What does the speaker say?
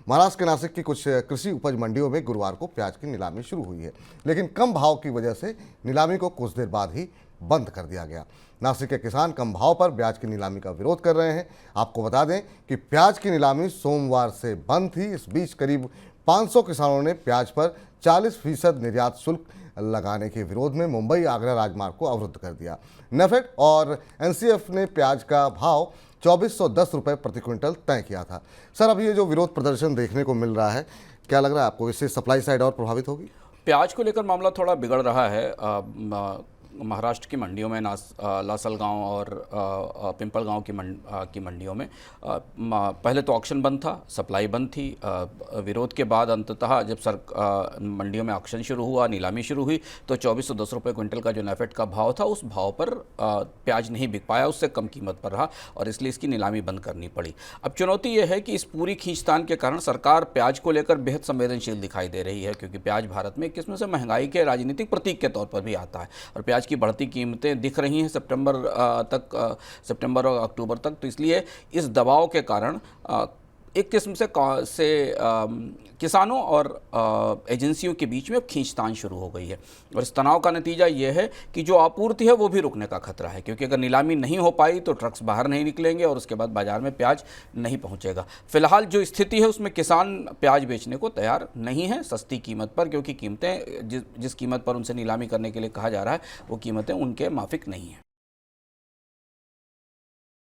महाराष्ट्र के नासिक की कुछ कृषि उपज मंडियों में गुरुवार को प्याज की नीलामी शुरू हुई है, लेकिन कम भाव की वजह से नीलामी को कुछ देर बाद ही बंद कर दिया गया। नासिक के किसान कम भाव पर प्याज की नीलामी का विरोध कर रहे हैं। आपको बता दें कि प्याज की नीलामी सोमवार से बंद थी। इस बीच करीब 500 किसानों ने प्याज पर 40% निर्यात शुल्क लगाने के विरोध में मुंबई आगरा राजमार्ग को अवरुद्ध कर दिया। नेफेड और एनसीएफ ने प्याज का भाव 2410 रुपये प्रति क्विंटल तय किया था। सर, अब ये जो विरोध प्रदर्शन देखने को मिल रहा है, क्या लग रहा है आपको, इससे सप्लाई साइड और प्रभावित होगी? प्याज को लेकर मामला थोड़ा बिगड़ रहा है। महाराष्ट्र की मंडियों में लासलगांव और पिंपलगांव की मंडियों में पहले तो ऑक्शन बंद था, सप्लाई बंद थी। विरोध के बाद अंततः जब मंडियों में ऑक्शन शुरू हुआ, नीलामी शुरू हुई, तो 2410 रुपये क्विंटल का जो नेफेड का भाव था, उस भाव पर प्याज नहीं बिक पाया, उससे कम कीमत पर रहा और इसलिए इसकी नीलामी बंद करनी पड़ी। अब चुनौती यह है कि इस पूरी खींचतान के कारण सरकार प्याज को लेकर बेहद संवेदनशील दिखाई दे रही है, क्योंकि प्याज भारत में एक किस्म से महंगाई के राजनीतिक प्रतीक के तौर पर भी आता है और प्याज की बढ़ती कीमतें दिख रही हैं सितंबर और अक्टूबर तक। तो इसलिए इस दबाव के कारण एक किस्म से किसानों और एजेंसियों के बीच में खींचतान शुरू हो गई है और इस तनाव का नतीजा ये है कि जो आपूर्ति है वो भी रुकने का खतरा है, क्योंकि अगर नीलामी नहीं हो पाई तो ट्रक्स बाहर नहीं निकलेंगे और उसके बाद बाजार में प्याज नहीं पहुंचेगा। फिलहाल जो स्थिति है उसमें किसान प्याज बेचने को तैयार नहीं है सस्ती कीमत पर, क्योंकि कीमतें जिस कीमत पर उनसे नीलामी करने के लिए कहा जा रहा है वो कीमतें उनके माफिक नहीं हैं।